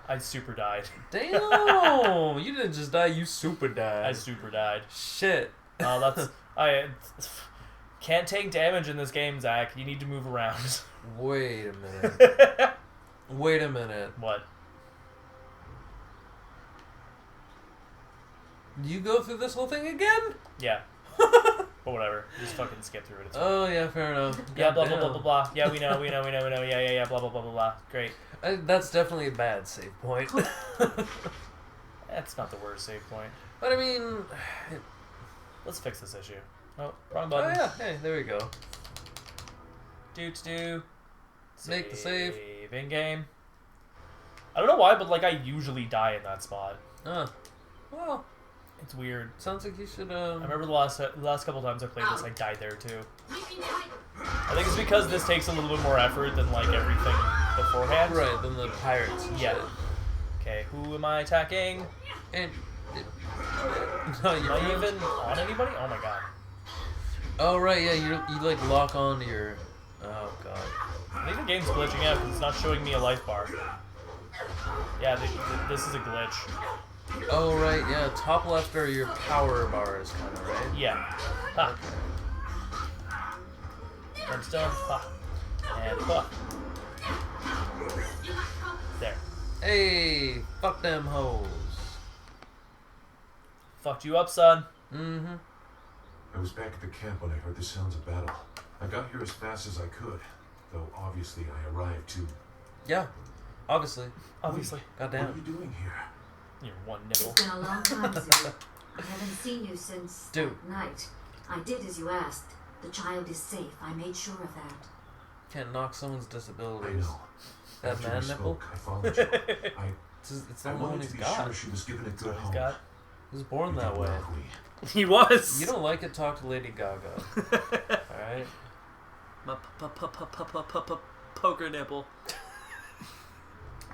I super died. Damn! You didn't just die, you super died. I super died. Shit. I can't take damage in this game, Zach. You need to move around. Wait a minute. Wait a minute. What? You go through this whole thing again? Yeah. But whatever. Just fucking skip through it. It's fine. Oh, yeah, fair enough. Yeah, blah, blah, blah, blah, blah. Yeah, we know. Yeah, blah, blah, blah, blah, blah. Great. That's definitely a bad save point. That's not the worst save point. But I mean... Let's fix this issue. Oh, wrong button. Oh, yeah. Hey, there we go. Do. Make the save. In game. I don't know why, but like I usually die in that spot. Well, it's weird. Sounds like you should. I remember the last couple times I played this, I died there too. I think it's because this takes a little bit more effort than like everything beforehand. Right, than the pirates. Yeah. Okay, who am I attacking? And no, am I even on anybody? Oh my god. Oh right, yeah, you like lock on to your. Oh god. I think the game's glitching out because it's not showing me a life bar. Yeah, this is a glitch. Oh right, yeah. Top left are your power bars, kind of, right? Yeah. Ha. Brimstone. Ha. And ha. There. Hey, fuck them hoes. Fucked you up, son. Mm-hmm. I was back at the camp when I heard the sounds of battle. I got here as fast as I could, though obviously I arrived too. Yeah, obviously. Obviously. Goddamn. What are you doing here? You're one nibble. It's been a long time, Zoo. I haven't seen you since Dude. night. I did as you asked. The child is safe. I made sure of that. Can't knock someone's I disabilities. know. That After man we nipple? spoke, I followed you. It's the I only one wanted he's to be got. sure she was given a good What he's home. got. He was born You that did way. well, Hui. He was. You don't like it, talk to Lady Gaga. Alright? My poker nipple.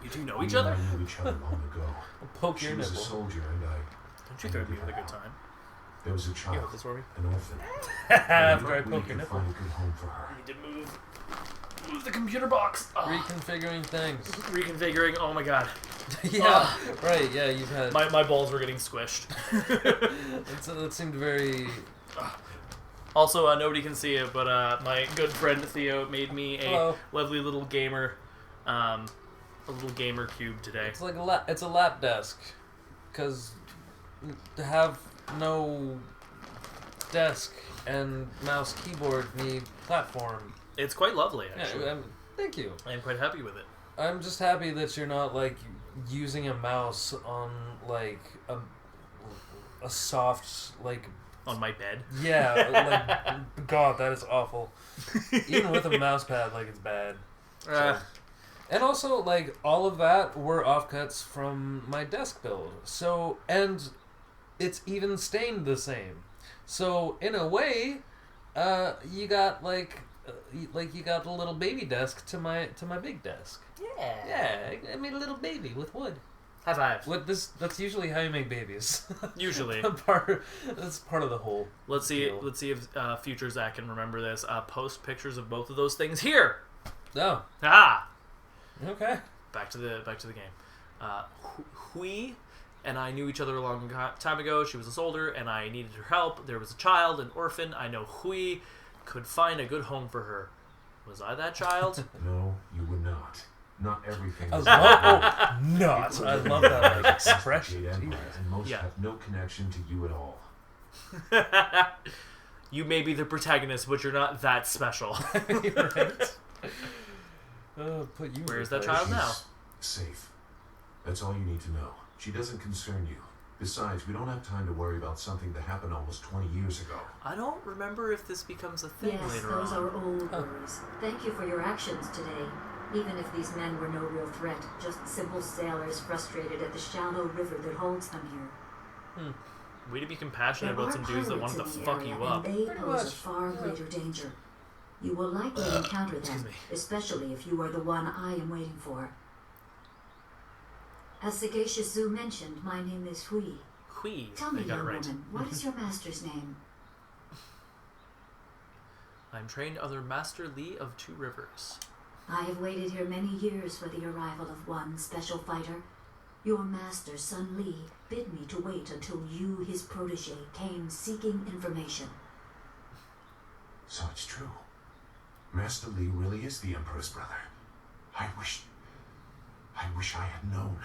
You two know We each and other? I knew each other long ago. Poke She your was a nipple. soldier, and Don't you threaten me with a good time? there was a You child, hold this for me? an orphan. After I We poke your could nipple. find a good home for her. I need to move the computer box. Oh. Reconfiguring things. Reconfiguring. Oh my god. Yeah, right, yeah, you've had... My balls were getting squished. That seemed very... Also, nobody can see it, but my good friend Theo made me a Hello. lovely little gamer, a little gamer cube today. It's like it's a lap desk, because to have no desk and mouse keyboard need platform. It's quite lovely, actually. Yeah, thank you. I'm quite happy with it. I'm just happy that you're not like using a mouse on like a soft like. On my bed. Yeah, like God, that is awful. Even with a mouse pad, like it's bad. So. And also, like, all of that were offcuts from my desk build. So, and it's even stained the same. So, in a way, you got you got a little baby desk to my big desk. Yeah. Yeah, I made a little baby with wood. High five. That's usually how you make babies. Usually. That's part of the whole. Let's see deal. if future Zach can remember this. Post pictures of both of those things here. Oh. Ah. Okay. Back to the game. Hui and I knew each other a long time ago. She was a soldier, and I needed her help. There was a child, an orphan. I know Hui could find a good home for her. Was I that child? No, you were not. Not everything. I is love not. I love that like expression. Jade Empire, Jesus. and most Yeah. have no connection to you at all. You may be the protagonist, but you're not that special. Right? Put you. Where's in that place. child now? Safe. That's all you need to know. She doesn't concern you. Besides, we don't have time to worry about something that happened almost 20 years ago. I don't remember if this becomes a thing Yes, later those on. are old words. Thank you for your actions today. Even if these men were no real threat, just simple sailors frustrated at the shallow river that holds them here. Way to be compassionate There about are some dudes that pirates wanted to in the fuck area, you up. and they Pretty pose a much. far greater danger. You will likely encounter Excuse them, me. especially if you are the one I am waiting for. As Sagacious Zoo mentioned, my name is Hui. Hui. Tell me, I got it young right. woman, what is your master's name? I'm trained under Master Lee of Two Rivers. I have waited here many years for the arrival of one special fighter. Your master, Sun Li, bid me to wait until you, his protege, came seeking information. So it's true. Master Li really is the Emperor's brother. I wish I had known.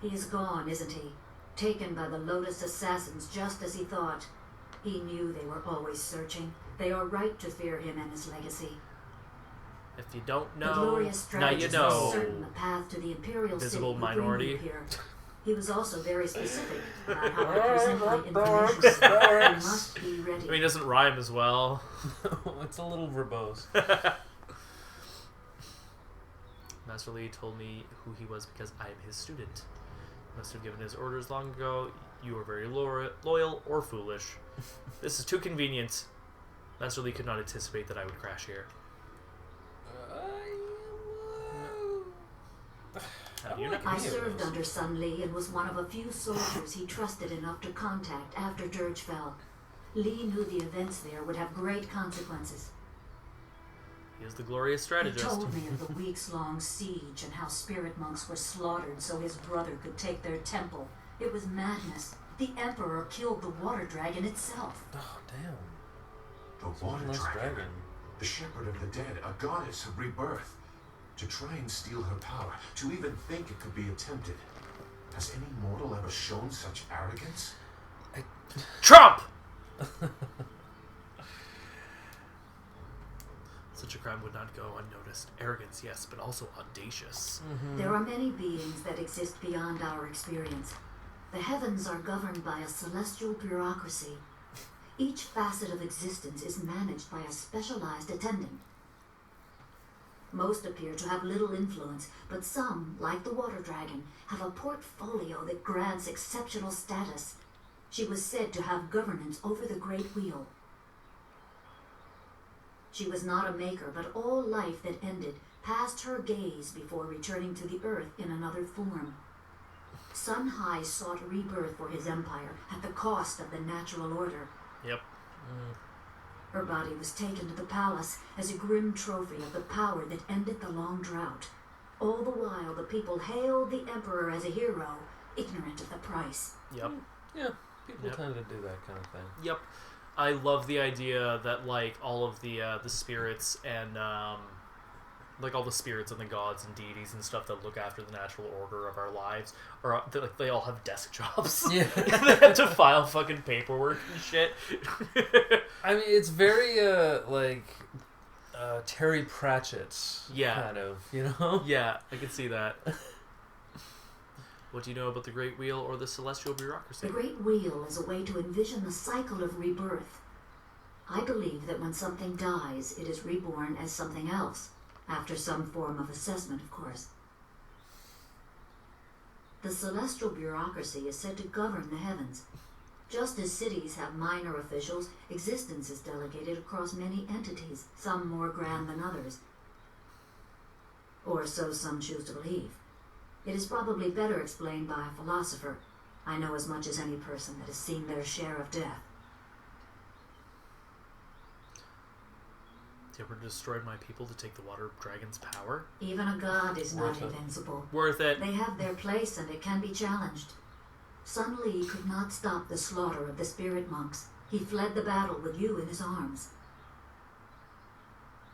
He is gone, isn't he? Taken by the Lotus assassins just as he thought. He knew they were always searching. They are right to fear him and his legacy. If you don't The know, glorious now you strategist know. was certain the path to the Imperial Visible City would bring minority. you here. He was also very specific about how to present my information. You must be ready. I mean, it doesn't rhyme as well. It's a little verbose. Master Li told me who he was because I am his student. Must have given his orders long ago. You are very loyal or foolish. This is too convenient. Master Li could not anticipate that I would crash here. How do you know? I served under Sun Li and was one of a few soldiers he trusted enough to contact after Dirge fell. Li knew the events there would have great consequences. He is the glorious He strategist. told me of the weeks-long siege and how spirit monks were slaughtered so his brother could take their temple. It was madness. The Emperor killed the water dragon itself. Oh, damn. The water One less dragon. The shepherd of the dead, a goddess of rebirth. To try and steal her power, to even think it could be attempted. Has any mortal ever shown such arrogance? Trump! Such a crime would not go unnoticed. Arrogance, yes, but also audacious. There are many beings that exist beyond our experience. The heavens are governed by a celestial bureaucracy. Each facet of existence is managed by a specialized attendant. Most appear to have little influence, but some, like the water dragon, have a portfolio that grants exceptional status. She was said to have governance over the Great Wheel. She was not a maker, but all life that ended passed her gaze before returning to the earth in another form. Sun Hai sought rebirth for his empire at the cost of the natural order. Yep. Her body was taken to the palace as a grim trophy of the power that ended the long drought. All the while, the people hailed the emperor as a hero, ignorant of the price. Yep. Yeah, people Yep. tend to do that kind of thing. Yep. I love the idea that, like, all of the spirits and, like, all the spirits and the gods and deities and stuff that look after the natural order of our lives are, like, they all have desk jobs. Yeah. They have to file fucking paperwork and shit. I mean, it's very, Terry Pratchett. Yeah. Kind of, you know? Yeah, I can see that. What do you know about the Great Wheel or the Celestial Bureaucracy? The Great Wheel is a way to envision the cycle of rebirth. I believe that when something dies, it is reborn as something else, after some form of assessment, of course. The Celestial Bureaucracy is said to govern the heavens. Just as cities have minor officials, existence is delegated across many entities, some more grand than others. Or so some choose to believe. It is probably better explained by a philosopher. I know as much as any person that has seen their share of death. The Emperor destroyed my people to take the water dragon's power? Even a god is not Worth it. invincible. Worth it. They have their place and it can be challenged. Sun Li could not stop the slaughter of the spirit monks. He fled the battle with you in his arms.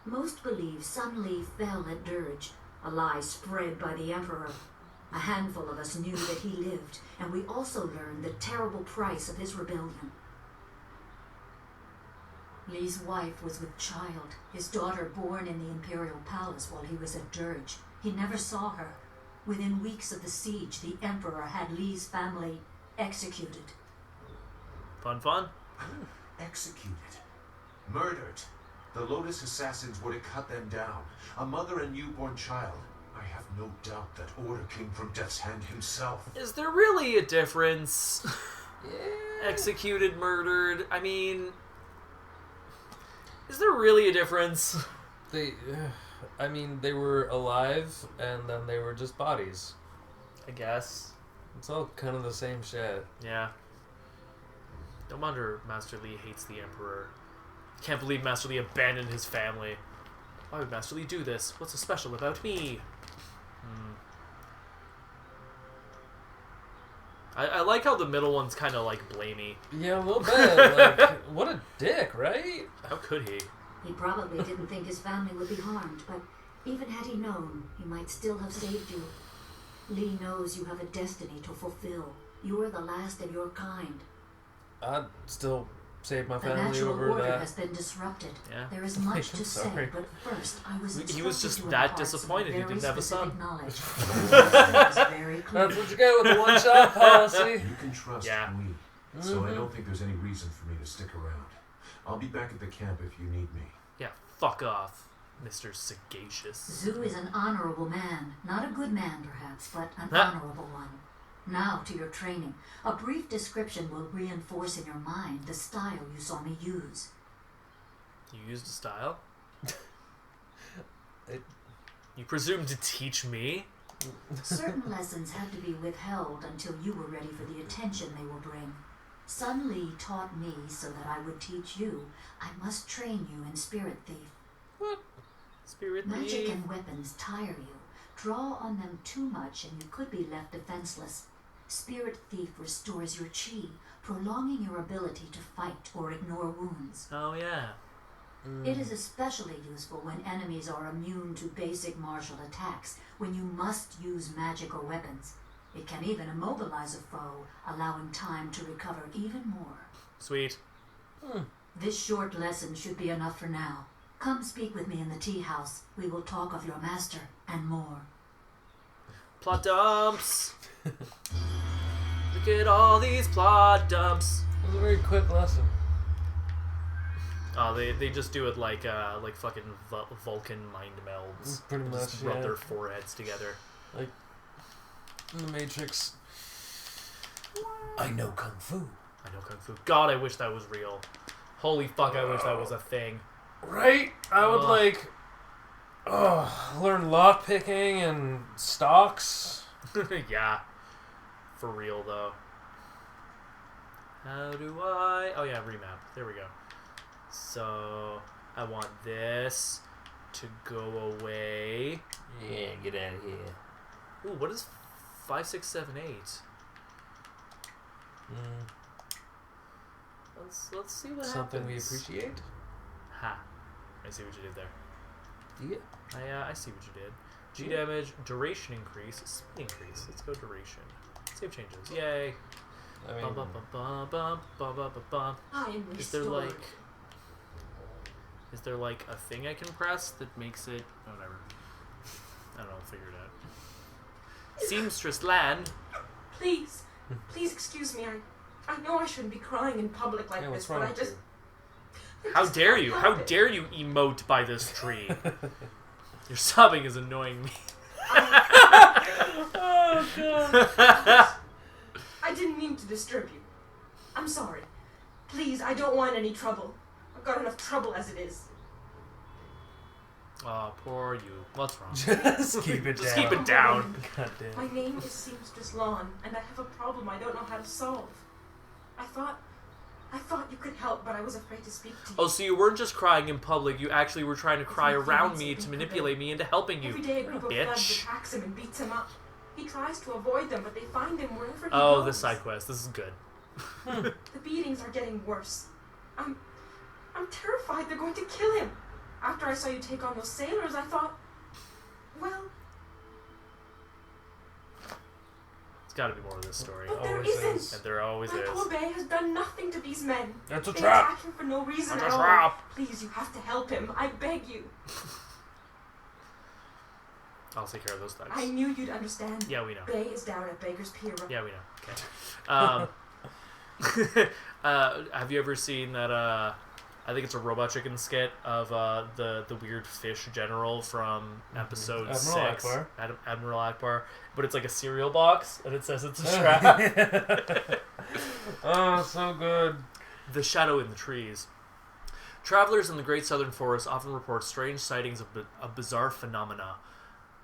Most believe Sun Li fell at Dirge, a lie spread by the Emperor. A handful of us knew that he lived, and we also learned the terrible price of his rebellion. Li's wife was with child, his daughter born in the Imperial Palace while he was at Dirge. He never saw her. Within weeks of the siege, the Emperor had Li's family executed. Fun, fun. Executed. Murdered. The Lotus assassins would have cut them down. A mother and newborn child. I have no doubt that order came from Death's Hand himself. Is there really a difference? Yeah. Executed, murdered. I mean, is there really a difference? They were alive, and then they were just bodies. I guess. It's all kind of the same shit. Yeah. No wonder Master Li hates the Emperor. Can't believe Master Li abandoned his family. Why would Master Lee do this? What's so special about me? I like how the middle one's kind of like blamey. Yeah, a little bit. Like, what a dick, right? How could he? He probably didn't think his family would be harmed, but even had he known, he might still have saved you. Lee knows you have a destiny to fulfill. You are the last of your kind. I'd still save my The family natural over order that. has been disrupted. Yeah. There is much to say, sorry. but first I was He was just instructed to that impart some disappointed he very didn't have a son. specific knowledge. It was very clear. That's what you get with the one-shot policy. You can trust Yeah. me, so I don't think there's any reason for me to stick around. I'll be back at the camp if you need me. Yeah, fuck off, Mr. Sagacious. Zhu is an honorable man. Not a good man, perhaps, but an Huh? honorable one. Now to your training. A brief description will reinforce in your mind the style you saw me use. You used a style? It- You presume to teach me? Certain lessons had to be withheld until you were ready for the attention they will bring. Sun Li taught me so that I would teach you. I must train you in Spirit Thief. Spirit Magic thief. and weapons tire you. Draw on them too much and you could be left defenseless. Spirit Thief restores your chi, prolonging your ability to fight or ignore wounds. Oh, yeah. It is especially useful when enemies are immune to basic martial attacks, when you must use magic or weapons. It can even immobilize a foe, allowing time to recover even more. Sweet. This short lesson should be enough for now. Come speak with me in the tea house. We will talk of your master and more. Plot dumps. Look at all these plot dumps. It was a very quick lesson. Oh, they just do it like fucking Vulcan mind melds. Pretty much, Just rub yeah. their foreheads together. Like, in the Matrix. I know Kung Fu. I know Kung Fu. God, I wish that was real. Holy fuck, I wish that was a thing. Right? I would learn lock picking and stocks. Yeah. For real, though. How do I... Oh, yeah, remap. There we go. So, I want this to go away. Yeah, get out of here. Ooh, what is 5, 6, 7, 8? Let's see what Something we happens. appreciate? Ha. I see what you did there. Yeah. I see what you did. G damage, duration increase, speed increase. Let's go duration. Save changes. Yay. I mean, Bum, bum, bum, bum, bum, bum, bum, bum. I am Is there like a thing I can press that makes it... Oh, whatever. I don't know, I'll figure it out. Seamstress Land. Please, please excuse me. I know I shouldn't be crying in public like yeah, this, what's wrong but I with just... you? How just dare can't you? help How it. dare you emote by this tree? Your sobbing is annoying me. Oh, God. I didn't mean to disturb you. I'm sorry. Please, I don't want any trouble. I've got enough trouble as it is. Oh, poor you. What's wrong? Just keep it Just down. keep it down. God damn. My name is Seamstress Lawn, and I have a problem I don't know how to solve. I thought you could help, but I was afraid to speak to you. Oh, so you weren't just crying in public, you actually were trying to cry around me to manipulate me into helping you. Every day a group of thugs Bitch. attacks him and beats him up. He tries to avoid them, but they find him wherever he Oh, goes. this side quest. This is good. The beatings are getting worse. I'm terrified they're going to kill him. After I saw you take on those sailors, I thought, well, It's gotta be more of this story. but there Always isn't. is. And there always My is. poor Bay has done nothing to these men. That's a They trap. attack him for no reason That's at a all. trap. Please, you have to help him. I beg you. I'll take care of those thugs. I knew you'd understand. Yeah, we know. Bay is down at Baker's Pier. Yeah, we know. Okay. Have you ever seen that, I think it's a Robot Chicken skit of the weird fish general from episode Admiral 6. Akbar. Admiral Akbar. But it's like a cereal box, and it says it's a trap. Oh, so good. The shadow in the trees. Travelers in the Great Southern Forest often report strange sightings of bizarre phenomena.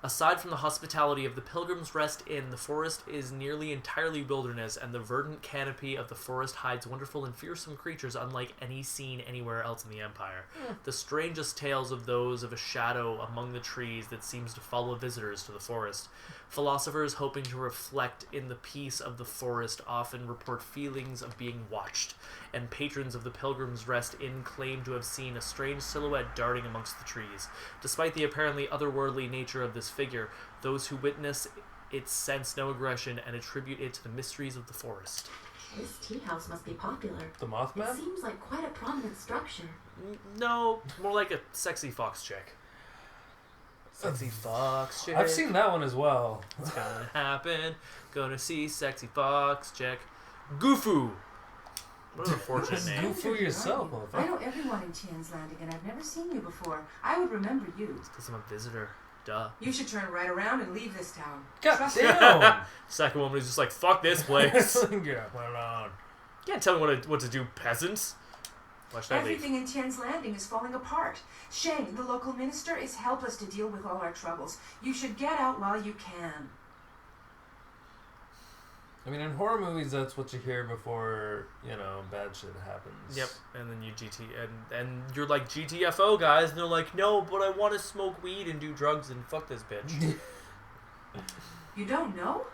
Aside from the hospitality of the Pilgrim's Rest Inn, the forest is nearly entirely wilderness, and the verdant canopy of the forest hides wonderful and fearsome creatures unlike any seen anywhere else in the Empire. The strangest tales of those of a shadow among the trees that seems to follow visitors to the forest. Philosophers hoping to reflect in the peace of the forest often report feelings of being watched, and patrons of the Pilgrim's Rest Inn claim to have seen a strange silhouette darting amongst the trees. Despite the apparently otherworldly nature of this figure, those who witness it sense no aggression and attribute it to the mysteries of the forest. This tea house must be popular. The Mothman? It seems like quite a prominent structure. No, more like a sexy fox chick. Sexy fox chick. I've seen that one as well. It's gonna happen. Gonna see sexy fox chick. Goofu. What an unfortunate name. Goofu yourself, I motherfucker. know everyone in Tian's Landing, and I've never seen you before. I would remember you. It's because I'm a visitor. Duh. You should turn right around and leave this town. God Trust me. damn! Second one was just like, fuck this place. Yeah, hold on. You can't tell me what to do, peasants. Why should I leave? Everything in Tian's Landing is falling apart. Shane, the local minister, is helpless to deal with all our troubles. You should get out while you can. I mean, in horror movies, that's what you hear before, bad shit happens. Yep, and then you and you're like GTFO guys, and they're like, no, but I want to smoke weed and do drugs and fuck this bitch. You don't know?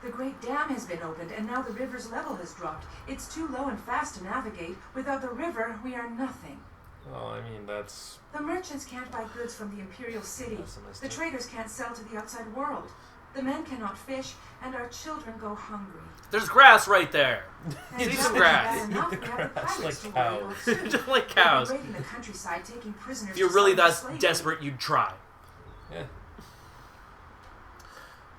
The Great Dam has been opened, and now the river's level has dropped. It's too low and fast to navigate. Without the river, we are nothing. Well, I mean, that's... The merchants can't buy goods from the Imperial City. That's a nice The tip. traders can't sell to the outside world. The men cannot fish, and our children go hungry. There's grass right there. And See if some that grass. isn't bad enough, we have the Grass pirates like to worry about too. Just like They'll be cows. raiding the countryside, taking prisoners If you're to really sell them that for slavery. desperate, you'd try. Yeah.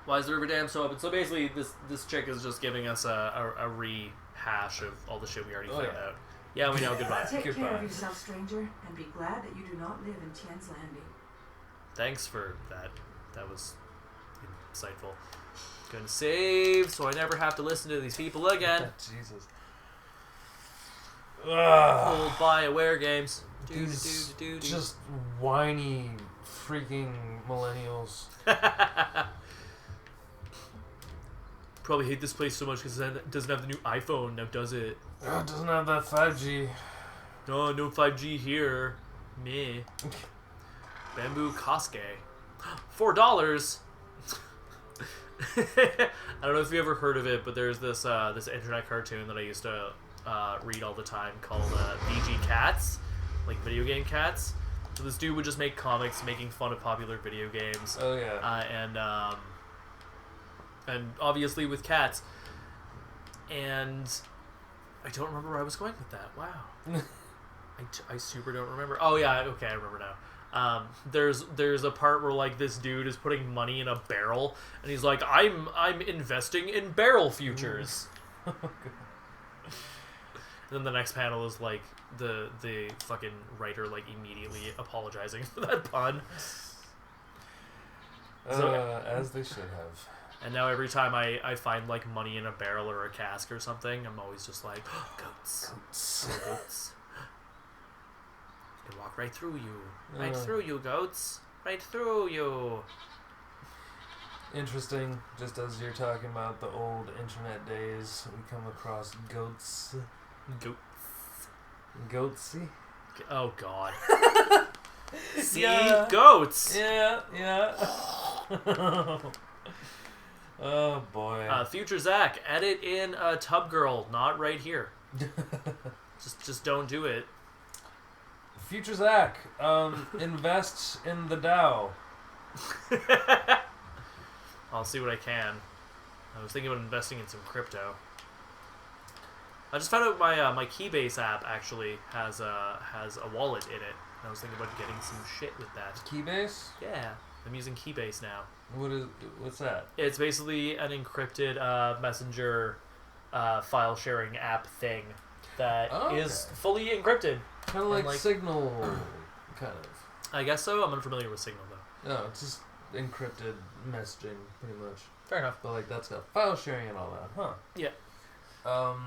Why is the river dam so open? So basically, this chick is just giving us a rehash of all the shit we already found out. Yeah, we know. Goodbye. Take care Goodbye. of yourself, stranger, and be glad that you do not live in Tian's Landing. Thanks for that. That was insightful. Gonna save so I never have to listen to these people again. Jesus. Old BioWare games. These just whiny freaking millennials. Probably hate this place so much because it doesn't have the new iPhone now, does it? It doesn't have that 5G. No 5G here. Meh. Bamboo Kosuke. $4. I don't know if you ever heard of it, but there's this this internet cartoon that I used to read all the time called VG Cats, like video game cats. So this dude would just make comics making fun of popular video games. Oh, yeah. And obviously with cats. And I don't remember where I was going with that. Wow. I super don't remember. Oh yeah, okay, I remember now. There's a part where like this dude is putting money in a barrel, and he's like, I'm investing in barrel futures. And then the next panel is like the fucking writer like immediately apologizing for that pun. As they should have. And now every time I find like money in a barrel or a cask or something, I'm always just like, goats. Goats. Can walk right through you. Right through you, goats. Right through you. Interesting, just as you're talking about the old internet days, we come across goats. Goatsy? Oh, God. See? Yeah. Goats! Yeah. Oh, boy. Future Zach, edit in a tub girl, not right here. Just don't do it. Future Zach, invest in the Dow. I'll see what I can. I was thinking about investing in some crypto. I just found out my Keybase app actually has a wallet in it. I was thinking about getting some shit with that. Keybase? Yeah, I'm using Keybase now. What's that? It's basically an encrypted messenger file sharing app thing that is fully encrypted. Kind of like Signal, kind of. I guess so. I'm unfamiliar with Signal though. No, it's just encrypted messaging, pretty much. Fair enough. But like that's got file sharing and all that, huh? Yeah.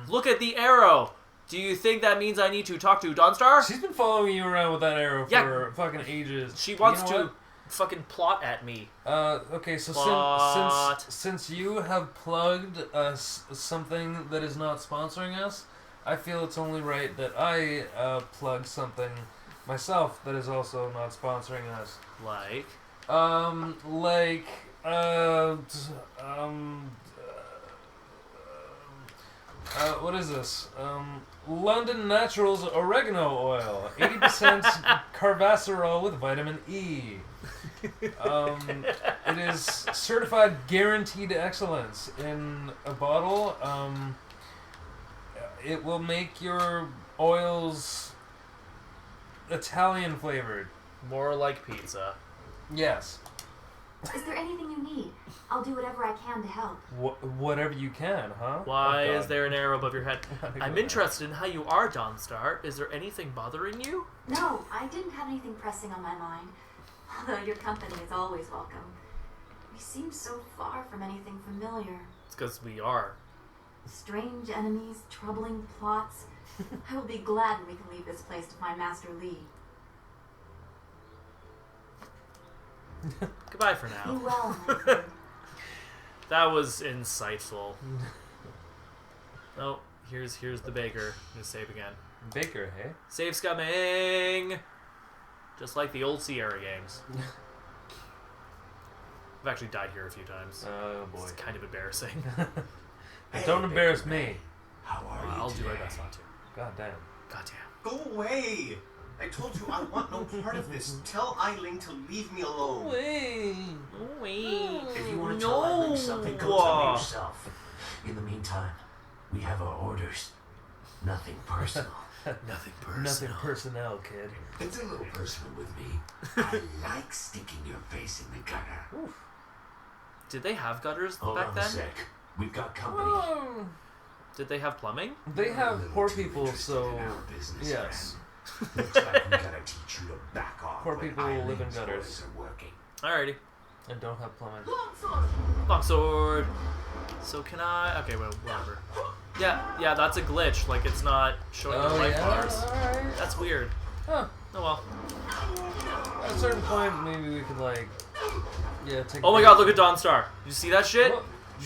Look at the arrow. Do you think that means I need to talk to Dawnstar? She's been following you around with that arrow for fucking ages. She wants You know to what? fucking plot at me. Okay, so Plot. since you have plugged something that is not sponsoring us, I feel it's only right that I plug something myself that is also not sponsoring us. Like? What is this? London Naturals Oregano Oil. 80% carbacerol with vitamin E. It is certified guaranteed excellence in a bottle. It will make your oils Italian flavored. More like pizza. Yes. Is there anything you need? I'll do whatever I can to help. Whatever you can, huh? Why Oh, is God. there an arrow above your head? I'm interested in how you are, Dawnstar. Is there anything bothering you? No, I didn't have anything pressing on my mind. Although your company is always welcome. We seem so far from anything familiar. It's because we are. Strange enemies, troubling plots. I will be glad when we can leave this place to find Master Lee. Goodbye for Be now. well, my friend. That was insightful. Oh, here's the baker. I'm gonna save again. Baker, hey? Save's coming! Just like the old Sierra games. I've actually died here a few times. Oh boy. It's kind of embarrassing. Don't embarrass me. How are you I'll do my today? best not to. God damn. Goddamn. Go away! I told you I want no part of this. Tell Eileen to leave me alone. Wait. If you want to tell Eileen something, go tell me yourself. In the meantime, we have our orders. Nothing personal. Nothing personal. Nothing personnel, kid. It's a little personal with me. I like sticking your face in the gutter. Did they have gutters Hold back on then? a sec. We've got company. Oh, Did they have plumbing? they A have little poor too people, interested so in our business, yes. man. Looks like we gotta teach you to back off. Poor when people live in Eileen's gutters. boys are working. Alrighty. And don't have plumbing. Longsword. So can I? Okay, well, whatever. Yeah, that's a glitch. Like, it's not showing the life bars. Alright. That's weird. Huh. Oh well. At a certain point, maybe we could, like, take Oh my god, look at Dawnstar. Did you see that shit?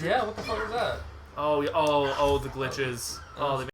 Yeah, what the fuck is that? Oh, the glitches. Oh, they